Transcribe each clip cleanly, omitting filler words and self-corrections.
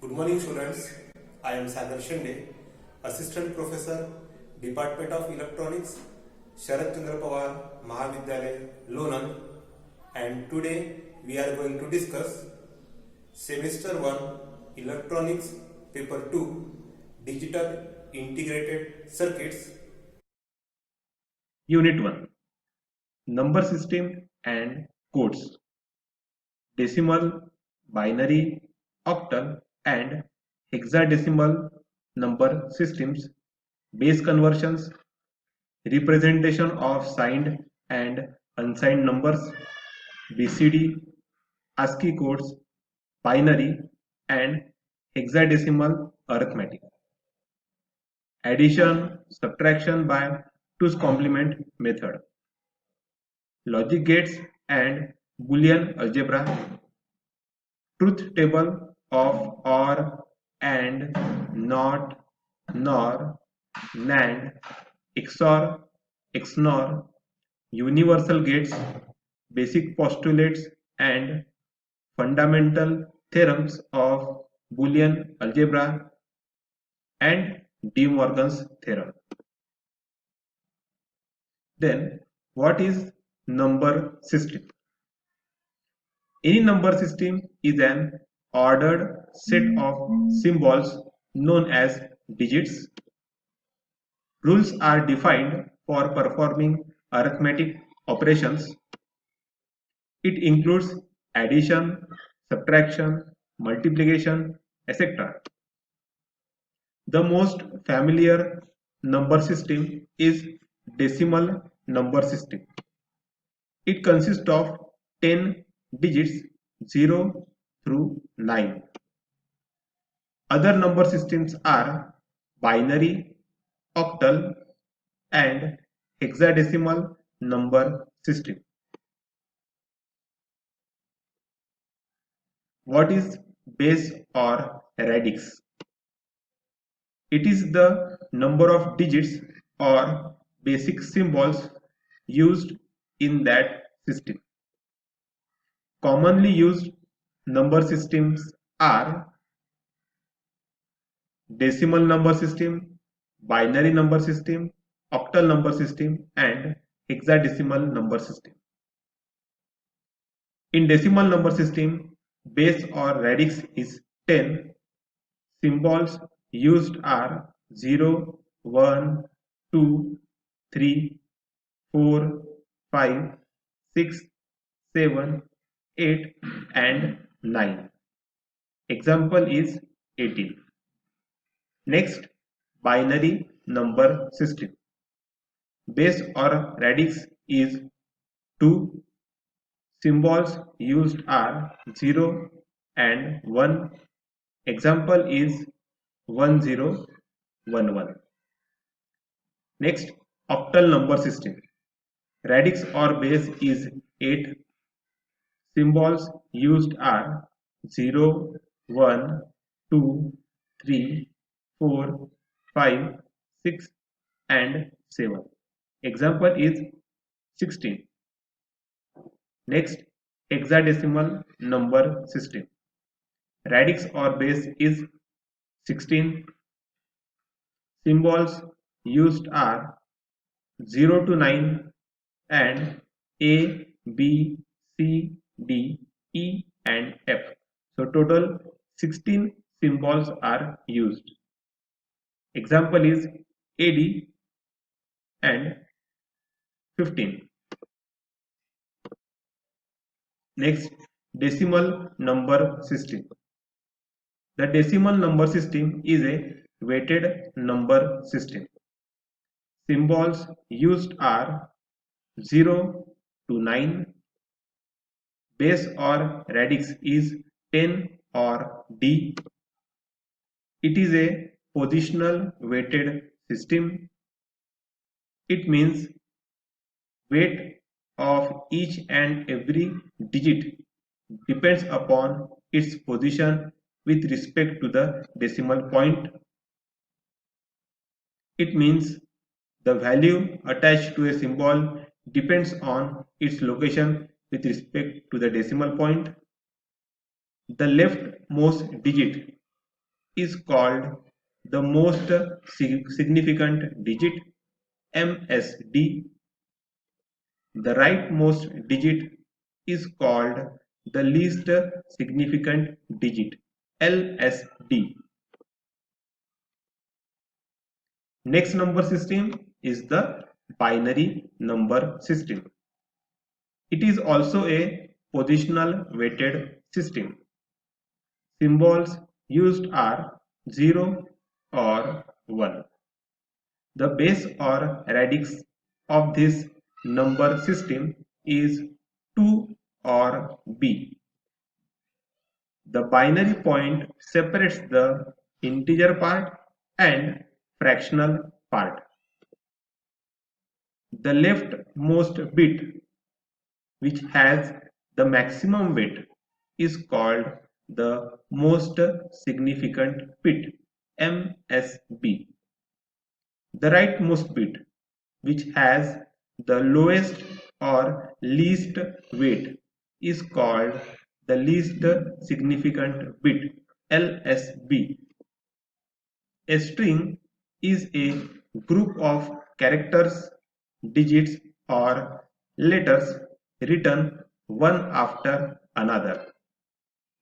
Good morning, students. I am Sagar Shinde, Assistant Professor, Department of Electronics, Sharad Chandra Pawar, Mahavidyalaya, Lonan, and today we are going to discuss Semester 1, Electronics, Paper 2, Digital Integrated Circuits. Unit 1. Number System and Codes. Decimal, binary, octal and hexadecimal number systems, base conversions, representation of signed and unsigned numbers, BCD, ASCII codes, binary and hexadecimal arithmetic. Addition, subtraction by 2's complement method. Logic gates and Boolean algebra, truth table of or, and, not, nor, NAND, XOR, XNOR, universal gates, basic postulates and fundamental theorems of Boolean algebra and De Morgan's theorem. Then, what is number system? Any number system is an ordered set of symbols known as digits. Rules are defined for performing arithmetic operations. It includes addition, subtraction, multiplication, etc. The most familiar number system is decimal number system. It consists of 10 digits 0 through 9. Other number systems are binary, octal and hexadecimal number system. What is base or radix? It is the number of digits or basic symbols used in that system. Commonly used number systems are decimal number system, binary number system, octal number system and hexadecimal number system. In decimal number system, base or radix is 10. Symbols used are 0, 1, 2, 3, 4, 5, 6, 7, 8 and 9. Example is 18. Next, binary number system. Base or radix is 2. Symbols used are 0 and 1. Example is 1011. Next, octal number system. Radix or base is 8. Symbols used are 0, 1, 2, 3, 4, 5, 6 and 7. Example is 16. Next, hexadecimal number system. Radix or base is 16. Symbols used are 0 to 9 and A, B, C, D, E and F. So total 16 symbols are used. Example is AD and 15. Next, decimal number system. The decimal number system is a weighted number system. Symbols used are 0 to 9. Base or radix is 10 or D. It is a positional weighted system. It means weight of each and every digit depends upon its position with respect to the decimal point. It means the value attached to a symbol depends on its location with respect to the decimal point. The leftmost digit is called the most significant digit, MSD. The rightmost digit is called the least significant digit, LSD. Next number system is the binary number system. It is also a positional weighted system. Symbols used are 0 or 1. The base or radix of this number system is 2 or b. The binary point separates the integer part and fractional part. The leftmost bit, which has the maximum weight, is called the most significant bit, MSB. The rightmost bit, which has the lowest or least weight, is called the least significant bit, LSB. A string is a group of characters, digits, or letters written one after another.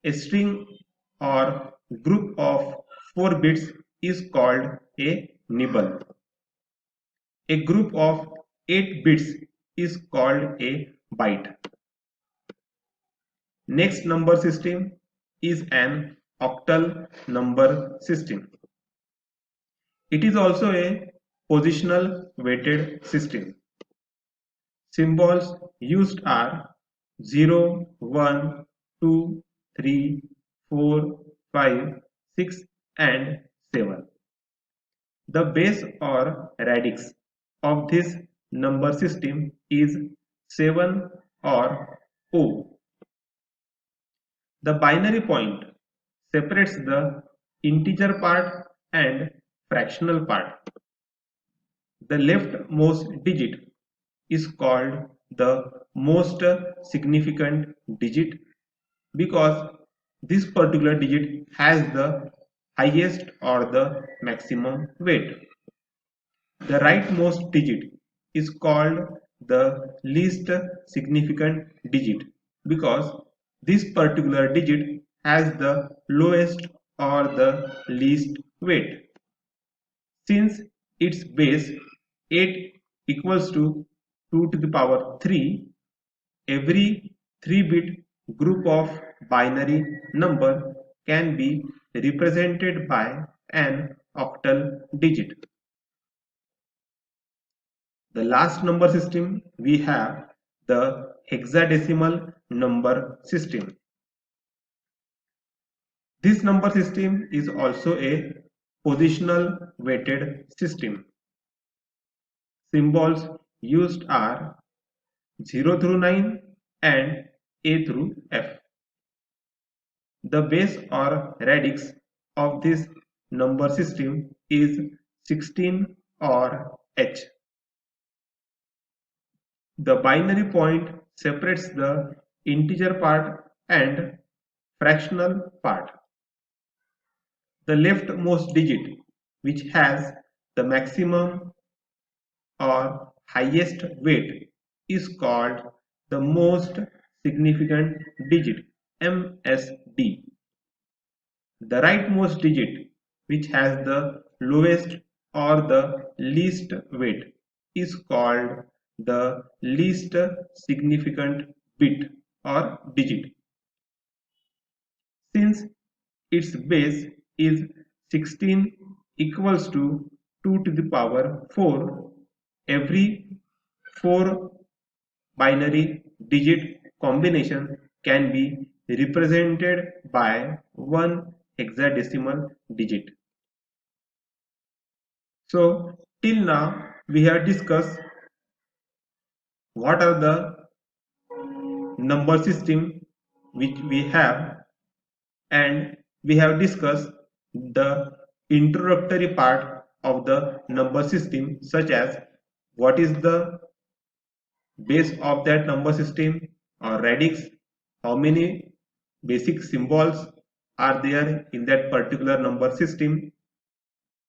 A string or group of 4 bits is called a nibble. A group of 8 bits is called a byte. Next number system is an octal number system. It is also a positional weighted system. Symbols used are 0, 1, 2, 3, 4, 5, 6 and 7. The base or radix of this number system is 7 or O. The binary point separates the integer part and fractional part. The leftmost digit is called the most significant digit because this particular digit has the highest or the maximum weight. The rightmost digit is called the least significant digit because this particular digit has the lowest or the least weight. Since its base 8 equals to 2 to the power 3, every 3-bit group of binary number can be represented by an octal digit. The last number system we have the hexadecimal number system. This number system is also a positional weighted system. Symbols used are 0 through 9 and A through F. The base or radix of this number system is 16 or H. The binary point separates the integer part and fractional part. The leftmost digit, which has the maximum or highest weight, is called the most significant digit, MSD. The rightmost digit, which has the lowest or the least weight, is called the least significant bit or digit. Since its base is 16 equals to 2 to the power 4, every 4 binary digit combination can be represented by one hexadecimal digit. So till now we have discussed what are the number system which we have, and we have discussed the introductory part of the number system, such as what is the base of that number system or radix, how many basic symbols are there in that particular number system,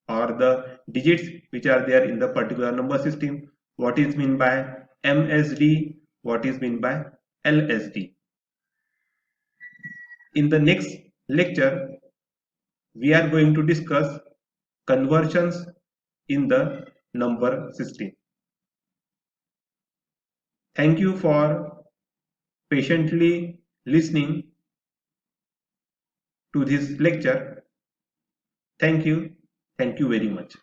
or the digits which are there in the particular number system, what is meant by MSD, what is meant by LSD. In the next lecture, we are going to discuss conversions in the number system. Thank you for patiently listening to this lecture. Thank you very much.